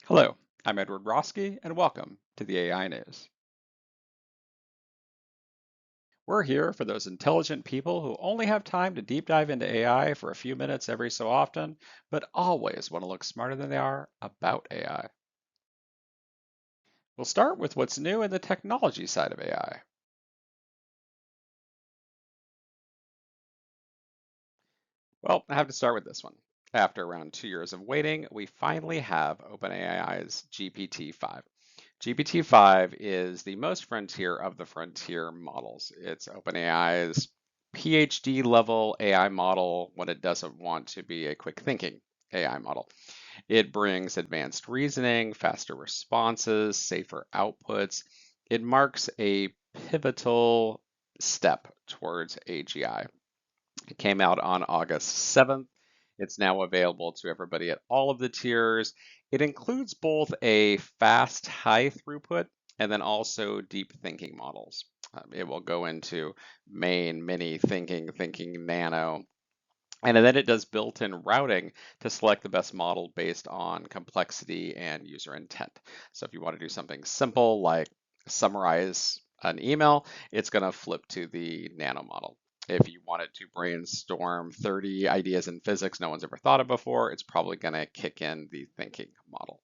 Hello, I'm Edward Roski, and welcome to the AI News. We're here for those intelligent people who only have time to deep dive into AI for a few minutes every so often, but always want to look smarter than they are about AI. We'll start with what's new in the technology side of AI. Well, I have to start with this one. After around 2 years of waiting, we finally have OpenAI's GPT-5. GPT-5 is the most frontier of the frontier models. It's OpenAI's PhD level AI model when it doesn't want to be a quick thinking AI model. It brings advanced reasoning, faster responses, safer outputs. It marks a pivotal step towards AGI. It came out on August 7th. It's now available to everybody at all of the tiers. It includes both a fast, high throughput and then also deep thinking models. It will go into main, mini, thinking, nano, and then it does built-in routing to select the best model based on complexity and user intent. So if you want to do something simple like summarize an email, it's going to flip to the nano model. If you wanted to brainstorm 30 ideas in physics no one's ever thought of before, it's probably going to kick in the thinking model.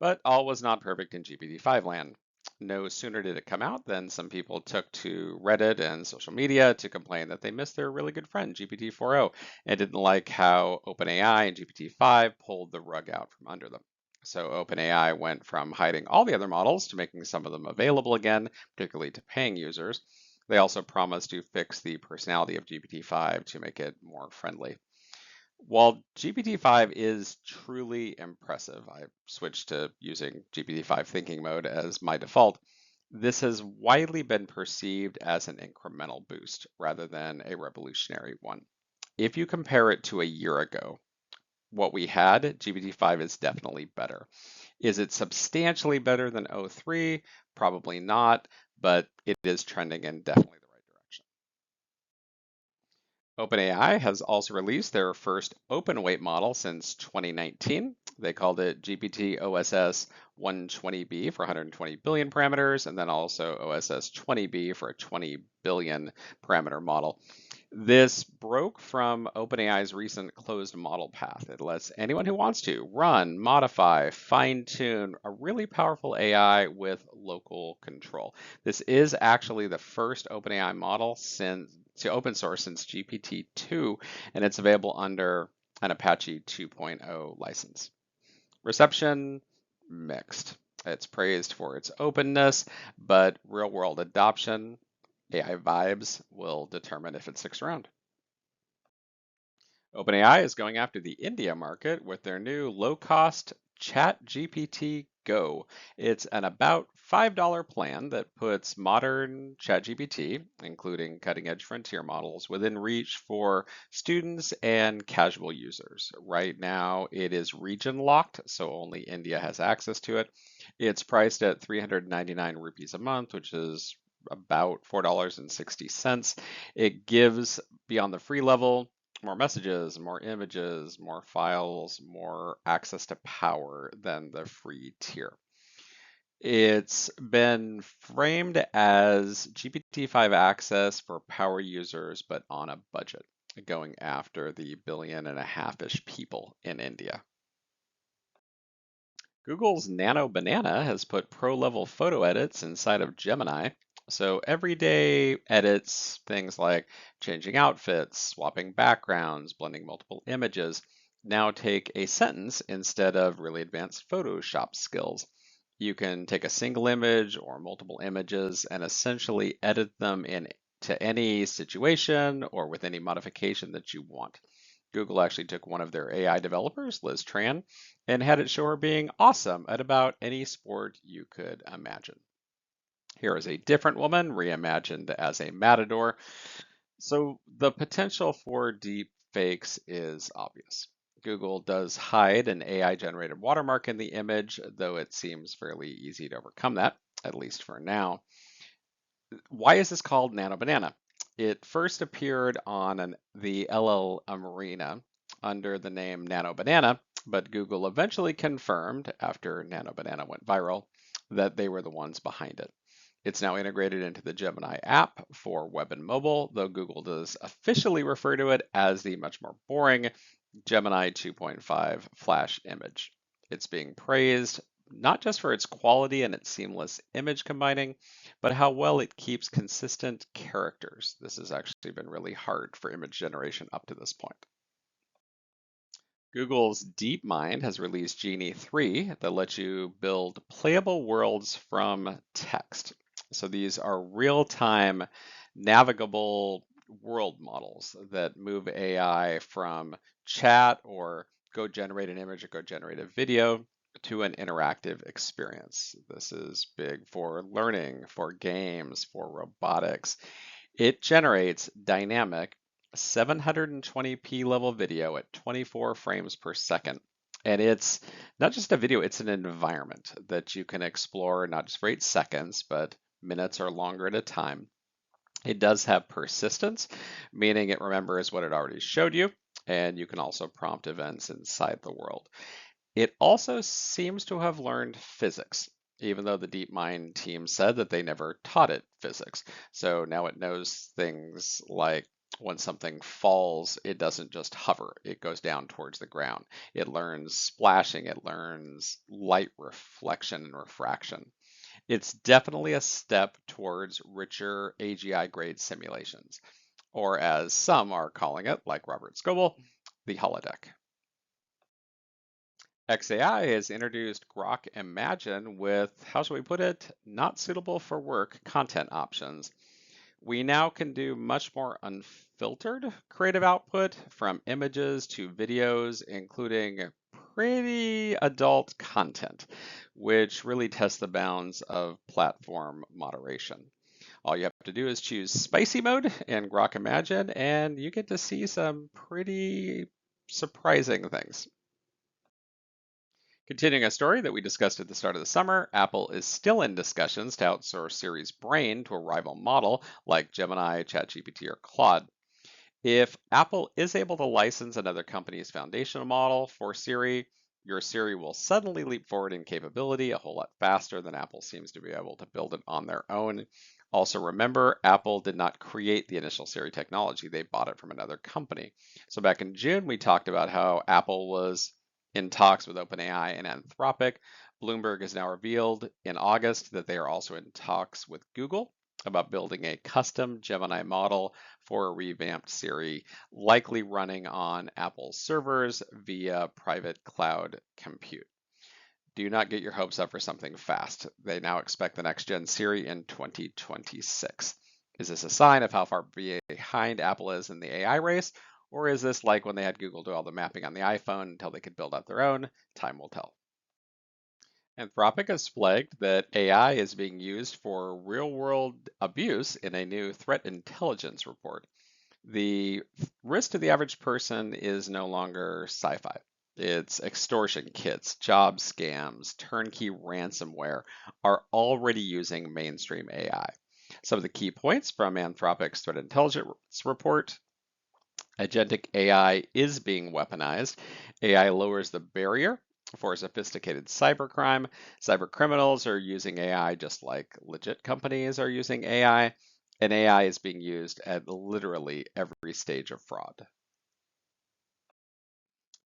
But all was not perfect in GPT-5 land. No sooner did it come out than some people took to Reddit and social media to complain that they missed their really good friend GPT-4o and didn't like how OpenAI and GPT-5 pulled the rug out from under them. So OpenAI went from hiding all the other models to making some of them available again, particularly to paying users. They also promised to fix the personality of GPT-5 to make it more friendly. While GPT-5 is truly impressive, I switched to using GPT-5 thinking mode as my default. This has widely been perceived as an incremental boost rather than a revolutionary one. If you compare it to a year ago, what we had, GPT-5 is definitely better. Is it substantially better than o3? Probably not, but it is trending in definitely the right direction. OpenAI has also released their first open weight model since 2019. They called it GPT OSS 120B for 120 billion parameters, and then also OSS 20B for a 20 billion parameter model. This broke from OpenAI's recent closed model path. It lets anyone who wants to run, modify, fine tune a really powerful AI with local control. This is actually the first OpenAI model to open source since GPT-2, and it's available under an Apache 2.0 license. Reception, mixed. It's praised for its openness, but real world adoption, AI vibes, will determine if it sticks around. OpenAI is going after the India market with their new low-cost ChatGPT Go. It's an about $5 plan that puts modern ChatGPT, including cutting-edge frontier models, within reach for students and casual users. Right now, it is region locked, so only India has access to it. It's priced at 399 rupees a month, which is about $4.60. It gives, beyond the free level, more messages, more images, more files, more access to power than the free tier. It's been framed as GPT-5 access for power users, but on a budget, going after the 1.5 billion-ish people in India. Google's Nano Banana has put pro level photo edits inside of Gemini. So everyday edits, things like changing outfits, swapping backgrounds, blending multiple images, now take a sentence instead of really advanced Photoshop skills. You can take a single image or multiple images and essentially edit them into any situation or with any modification that you want. Google actually took one of their AI developers, Liz Tran, and had it show her being awesome at about any sport you could imagine. Here is a different woman reimagined as a matador. So the potential for deep fakes is obvious. Google does hide an AI generated watermark in the image, though it seems fairly easy to overcome that, at least for now. Why is this called Nano Banana? It first appeared on the LL Arena under the name Nano Banana but Google eventually confirmed, after Nano Banana went viral, that they were the ones behind it. It's now integrated into the Gemini app for web and mobile, though Google does officially refer to it as the much more boring Gemini 2.5 Flash image. It's being praised not just for its quality and its seamless image combining, but how well it keeps consistent characters. This has actually been really hard for image generation up to this point. Google's DeepMind has released Genie 3 that lets you build playable worlds from text. So these are real-time navigable world models that move AI from chat or go generate an image or go generate a video to an interactive experience. This is big for learning, for games, for robotics. It generates dynamic 720p level video at 24 frames per second. And it's not just a video, it's an environment that you can explore not just for 8 seconds, but minutes or longer at a time. It does have persistence, meaning it remembers what it already showed you, and you can also prompt events inside the world. It also seems to have learned physics, even though the DeepMind team said that they never taught it physics. So now it knows things like when something falls, it doesn't just hover, it goes down towards the ground. It learns splashing, it learns light reflection and refraction. It's definitely a step towards richer AGI grade simulations, or as some are calling it, like Robert Scoble, the holodeck. XAI has introduced Grok Imagine with, how shall we put it, not suitable for work content options. We now can do much more unfiltered creative output from images to videos, including pretty adult content, which really tests the bounds of platform moderation. All you have to do is choose spicy mode in Grok Imagine, and you get to see some pretty surprising things. Continuing a story that we discussed at the start of the summer, Apple is still in discussions to outsource Siri's brain to a rival model like Gemini, ChatGPT, or Claude. If Apple is able to license another company's foundational model for Siri, your Siri will suddenly leap forward in capability a whole lot faster than Apple seems to be able to build it on their own. Also, remember, Apple did not create the initial Siri technology, they bought it from another company. So, back in June, we talked about how Apple was in talks with OpenAI and Anthropic. Bloomberg has now revealed in August that they are also in talks with Google about building a custom Gemini model for a revamped Siri, likely running on Apple's servers via private cloud compute. Do not get your hopes up for something fast. They now expect the next gen Siri in 2026. Is this a sign of how far behind Apple is in the AI race? Or is this like when they had Google do all the mapping on the iPhone until they could build out their own? Time will tell. Anthropic has flagged that AI is being used for real world abuse in a new threat intelligence report. The risk to the average person is no longer sci fi. It's extortion kits, job scams, turnkey ransomware are already using mainstream AI. Some of the key points from Anthropic's threat intelligence report: agentic AI is being weaponized. AI lowers the barrier for sophisticated cybercrime. Cybercriminals are using AI just like legit companies are using AI, and AI is being used at literally every stage of fraud.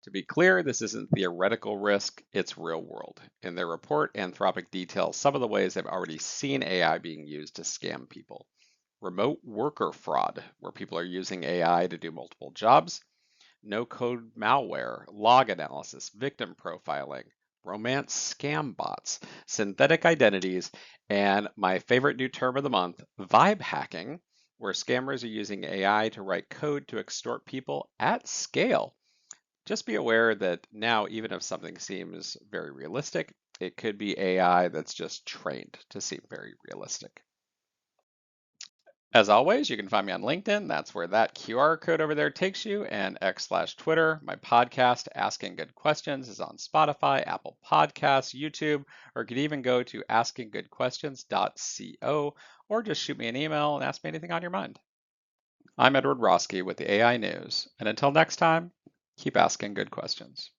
To be clear, this isn't theoretical risk, it's real world. In their report, Anthropic details some of the ways they've already seen AI being used to scam people. Remote worker fraud, where people are using AI to do multiple jobs. No code malware, log analysis, victim profiling, romance scam bots, synthetic identities, and my favorite new term of the month, vibe hacking, where scammers are using AI to write code to extort people at scale. Just be aware that now, even if something seems very realistic, it could be AI that's just trained to seem very realistic. As always, you can find me on LinkedIn. That's where that QR code over there takes you, and X/Twitter. My podcast, Asking Good Questions, is on Spotify, Apple Podcasts, YouTube, or you could even go to askinggoodquestions.co or just shoot me an email and ask me anything on your mind. I'm Edward Roski with the AI News, and until next time, keep asking good questions.